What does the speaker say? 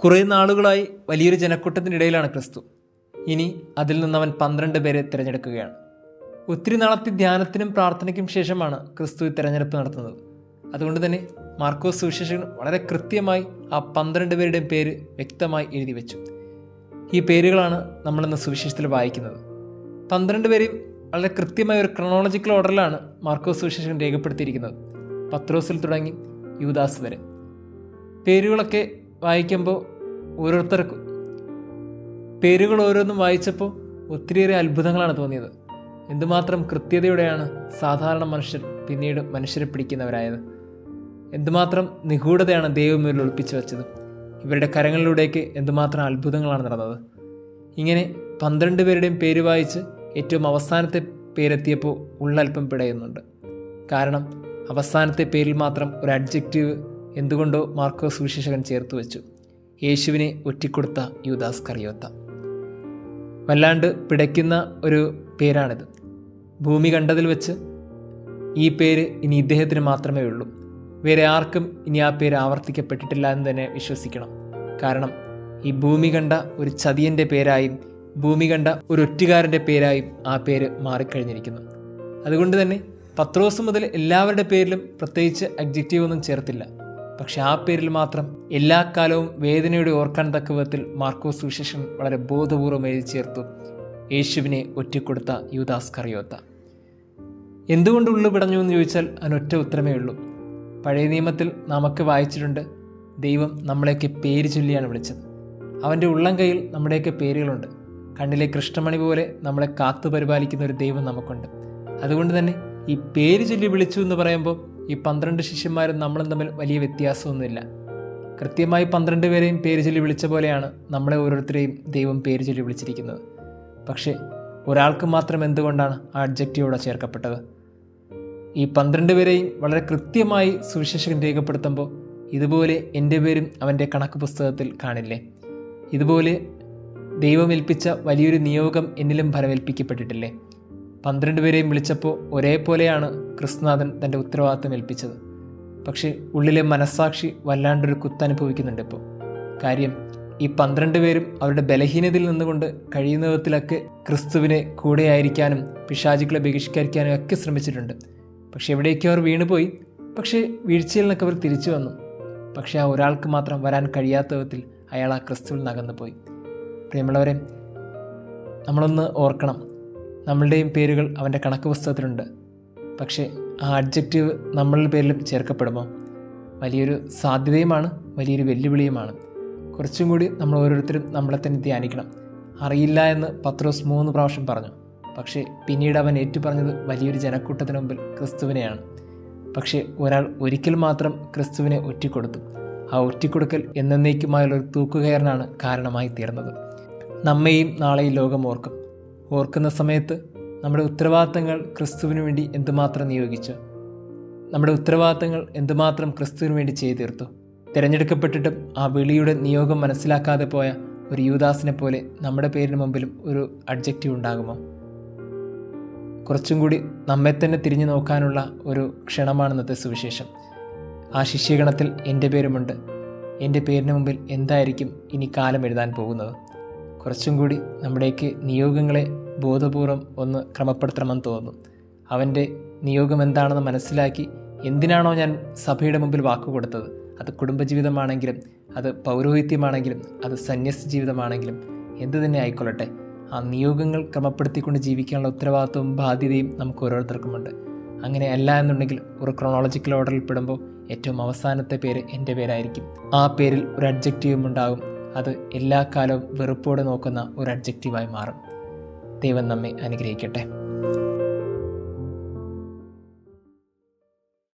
കുറേ നാളുകളായി വലിയൊരു ജനക്കൂട്ടത്തിനിടയിലാണ് ക്രിസ്തു. ഇനി അതിൽ നിന്നവൻ 12 പേരെ തിരഞ്ഞെടുക്കുകയാണ്. ഒത്തിരി നാളത്തെ ധ്യാനത്തിനും പ്രാർത്ഥനയ്ക്കും ശേഷമാണ് ക്രിസ്തു തിരഞ്ഞെടുപ്പ് നടത്തുന്നത്. അതുകൊണ്ട് തന്നെ മാർക്കോസ് സുവിശേഷകൻ വളരെ കൃത്യമായി ആ 12 പേരുടെയും പേര് വ്യക്തമായി എഴുതി വെച്ചു. ഈ പേരുകളാണ് നമ്മളിന്ന് സുവിശേഷത്തിൽ വായിക്കുന്നത്. 12 പേരെയും വളരെ കൃത്യമായ ഒരു ക്രോണോളജിക്കൽ ഓർഡറിലാണ് മാർക്കോസ് സുവിശേഷകൻ രേഖപ്പെടുത്തിയിരിക്കുന്നത്. പത്രോസിൽ തുടങ്ങി യൂദാസ് വരെ. പേരുകളൊക്കെ വായിക്കുമ്പോൾ ഓരോരുത്തർക്കും പേരുകൾ ഓരോന്നും വായിച്ചപ്പോൾ ഒത്തിരിയേറെ അത്ഭുതങ്ങളാണ് തോന്നിയത്. എന്തുമാത്രം കൃത്യതയോടെയാണ് സാധാരണ മനുഷ്യർ പിന്നീട് മനുഷ്യരെ പിടിക്കുന്നവരായത്. എന്തുമാത്രം നിഗൂഢതയാണ് ദൈവം ഇവരിൽ ഒളിപ്പിച്ചു വെച്ചത്. ഇവരുടെ കരങ്ങളിലൂടെയൊക്കെ എന്തുമാത്രം അത്ഭുതങ്ങളാണ് നടന്നത്. ഇങ്ങനെ 12 പേരുടെയും പേര് വായിച്ച് ഏറ്റവും അവസാനത്തെ പേരെത്തിയപ്പോൾ ഉള്ളൽപ്പം പിടയുന്നുണ്ട്. കാരണം അവസാനത്തെ പേരിൽ മാത്രം ഒരു അഡ്ജക്റ്റീവ് എന്തുകൊണ്ടോ മാർക്കോസ് സുവിശേഷകൻ ചേർത്ത് വെച്ചു. യേശുവിനെ ഒറ്റിക്കൊടുത്ത യൂദാസ് കറിയോത്ത. വല്ലാണ്ട് പിടയ്ക്കുന്ന ഒരു പേരാണിത്. ഭൂമി കണ്ടതിൽ വെച്ച് ഈ പേര് ഇനി ഇദ്ദേഹത്തിന് മാത്രമേ ഉള്ളൂ. വേറെ ആർക്കും ഇനി ആ പേര് ആവർത്തിക്കപ്പെട്ടിട്ടില്ല എന്ന് തന്നെ വിശ്വസിക്കണം. കാരണം ഈ ഭൂമി കണ്ട ഒരു ചതിയൻ്റെ പേരായും ഭൂമി കണ്ട ഒരു ഒറ്റുകാരൻ്റെ പേരായും ആ പേര് മാറിക്കഴിഞ്ഞിരിക്കുന്നു. അതുകൊണ്ട് തന്നെ പത്രോസ് മുതൽ എല്ലാവരുടെ പേരിലും പ്രത്യേകിച്ച് അഡ്ജക്റ്റീവ് ഒന്നും ചേർത്തില്ല. പക്ഷെ ആ പേരിൽ മാത്രം എല്ലാ കാലവും വേദനയോടെ ഓർക്കാൻ തക്ക വിധത്തിൽ മാർക്കോസ് സുവിശേഷൻ വളരെ ബോധപൂർവം എഴുതി ചേർത്തു: യേശുവിനെ ഒറ്റിക്കൊടുത്ത യൂദാസ് കറിയോത്ത. എന്തുകൊണ്ട് ഉള്ളു പിടഞ്ഞു എന്ന് ചോദിച്ചാൽ അതിനൊറ്റ ഉത്തരമേ ഉള്ളൂ. പഴയ നിയമത്തിൽ നാമൊക്കെ വായിച്ചിട്ടുണ്ട്, ദൈവം നമ്മളെയൊക്കെ പേര് ചൊല്ലിയാണ് വിളിച്ചത്. അവൻ്റെ ഉള്ളം കയ്യിൽ നമ്മുടെയൊക്കെ പേരുകളുണ്ട്. കണ്ണിലെ കൃഷ്ണമണി പോലെ നമ്മളെ കാത്തു പരിപാലിക്കുന്ന ഒരു ദൈവം നമുക്കുണ്ട്. അതുകൊണ്ട് തന്നെ ഈ പേര് ചൊല്ലി വിളിച്ചു എന്ന് പറയുമ്പോൾ ഈ 12 ശിഷ്യന്മാരും നമ്മളും തമ്മിൽ വലിയ വ്യത്യാസമൊന്നുമില്ല. കൃത്യമായി 12 പേരെയും പേര് ചൊല്ലി വിളിച്ച പോലെയാണ് നമ്മളെ ഓരോരുത്തരെയും ദൈവം പേര് ചൊല്ലി വിളിച്ചിരിക്കുന്നത്. പക്ഷേ ഒരാൾക്ക് മാത്രം എന്തുകൊണ്ടാണ് ആ അഡ്ജക്റ്റീവോടെ ചേർക്കപ്പെട്ടത്? ഈ 12 പേരെയും വളരെ കൃത്യമായി സുവിശേഷകൻ രേഖപ്പെടുത്തുമ്പോൾ ഇതുപോലെ എൻ്റെ പേരും അവൻ്റെ കണക്ക് പുസ്തകത്തിൽ കാണില്ലേ? ഇതുപോലെ ദൈവം ഏൽപ്പിച്ച വലിയൊരു നിയോഗം എന്നിലും ഫലമേൽപ്പിക്കപ്പെട്ടിട്ടില്ലേ? 12 പേരെയും വിളിച്ചപ്പോൾ ഒരേപോലെയാണ് ക്രിസ്തുനാഥൻ തൻ്റെ ഉത്തരവാദിത്തം ഏൽപ്പിച്ചത്. പക്ഷേ ഉള്ളിലെ മനസ്സാക്ഷി വല്ലാണ്ടൊരു കുത്തനുഭവിക്കുന്നുണ്ട് ഇപ്പോൾ. കാര്യം ഈ 12 പേരും അവരുടെ ബലഹീനതയിൽ നിന്നുകൊണ്ട് കഴിയുന്ന വിധത്തിലൊക്കെ ക്രിസ്തുവിനെ കൂടെയായിരിക്കാനും പിശാചുക്കളെ ബഹിഷ്കരിക്കാനും ഒക്കെ ശ്രമിച്ചിട്ടുണ്ട്. പക്ഷെ എവിടേക്കോ അവർ വീണുപോയി. പക്ഷേ വീഴ്ചയിൽ നിന്നൊക്കെ അവർ തിരിച്ചു വന്നു. പക്ഷേ ആ ഒരാൾക്ക് മാത്രം വരാൻ കഴിയാത്ത വിധത്തിൽ അയാൾ ആ ക്രിസ്തുവിൽ നിന്ന് പോയി. പ്രിയമുള്ളവരെ, നമ്മളൊന്ന് ഓർക്കണം, നമ്മളുടെയും പേരുകൾ അവൻ്റെ കണക്ക് പുസ്തകത്തിലുണ്ട്. പക്ഷേ ആ അഡ്ജക്റ്റീവ് നമ്മളുടെ പേരിലും ചേർക്കപ്പെടുമോ? വലിയൊരു സാധ്യതയുമാണ്, വലിയൊരു വെല്ലുവിളിയുമാണ്. കുറച്ചും കൂടി നമ്മൾ ഓരോരുത്തരും നമ്മളെ തന്നെ ധ്യാനിക്കണം. അറിയില്ല എന്ന് പത്രോസ് 3 പ്രാവശ്യം പറഞ്ഞു. പക്ഷേ പിന്നീട് അവൻ ഏറ്റുപറഞ്ഞത് വലിയൊരു ജനക്കൂട്ടത്തിന് മുമ്പിൽ ക്രിസ്തുവിനെയാണ്. പക്ഷേ ഒരാൾ ഒരിക്കൽ മാത്രം ക്രിസ്തുവിനെ ഒറ്റിക്കൊടുത്തു. ആ ഒറ്റിക്കൊടുക്കൽ എന്നേക്കുമായുള്ളൊരു തൂക്കുകയറിനാണ് കാരണമായി തീർന്നത്. നമ്മെയും നാളെ ഈ ലോകം ഓർക്കും. ഓർക്കുന്ന സമയത്ത് നമ്മുടെ ഉത്തരവാദിത്തങ്ങൾ ക്രിസ്തുവിന് വേണ്ടി എന്തുമാത്രം നിയോഗിച്ചു, നമ്മുടെ ഉത്തരവാദിത്തങ്ങൾ എന്തുമാത്രം ക്രിസ്തുവിന് വേണ്ടി ചെയ്തു തീർത്തു. തിരഞ്ഞെടുക്കപ്പെട്ടിട്ടും ആ വിളിയുടെ നിയോഗം മനസ്സിലാക്കാതെ പോയ ഒരു യൂദാസിനെ പോലെ നമ്മുടെ പേരിന് മുമ്പിലും ഒരു അഡ്ജക്റ്റീവ് ഉണ്ടാകുമോ? കുറച്ചും കൂടി നമ്മെ തന്നെ തിരിഞ്ഞു നോക്കാനുള്ള ഒരു ക്ഷണമാണ് ഇന്നത്തെ സുവിശേഷം. ആ ശിഷ്യഗണത്തിൽ എൻ്റെ പേരുമുണ്ട്. എൻ്റെ പേരിന് മുമ്പിൽ എന്തായിരിക്കും ഇനി കാലം എഴുതാൻ പോകുന്നത്? കുറച്ചും കൂടി നമ്മുടെയൊക്കെ നിയോഗങ്ങളെ ബോധപൂർവം ഒന്ന് ക്രമപ്പെടുത്തണമെന്ന് തോന്നുന്നു. അവൻ്റെ നിയോഗം എന്താണെന്ന് മനസ്സിലാക്കി എന്തിനാണോ ഞാൻ സഭയുടെ മുമ്പിൽ വാക്ക് കൊടുത്തത്, അത് കുടുംബജീവിതമാണെങ്കിലും അത് പൗരോഹിത്യമാണെങ്കിലും അത് സന്യസ്ത ജീവിതമാണെങ്കിലും എന്തു തന്നെ ആയിക്കൊള്ളട്ടെ, ആ നിയോഗങ്ങൾ ക്രമപ്പെടുത്തിക്കൊണ്ട് ജീവിക്കാനുള്ള ഉത്തരവാദിത്വവും ബാധ്യതയും നമുക്ക് ഓരോരുത്തർക്കുമുണ്ട്. അങ്ങനെ അല്ല എന്നുണ്ടെങ്കിൽ ഒരു ക്രോണോളജിക്കൽ ഓർഡറിൽ പെടുമ്പോൾ ഏറ്റവും അവസാനത്തെ പേര് എൻ്റെ പേരായിരിക്കും. ആ പേരിൽ ഒരു അഡ്ജക്റ്റീവും ഉണ്ടാകും. അത് എല്ലാ കാലവും വെറുപ്പോടെ നോക്കുന്ന ഒരു അഡ്ജക്റ്റീവായി മാറും. ദൈവം നമ്മെ അനുഗ്രഹിക്കട്ടെ.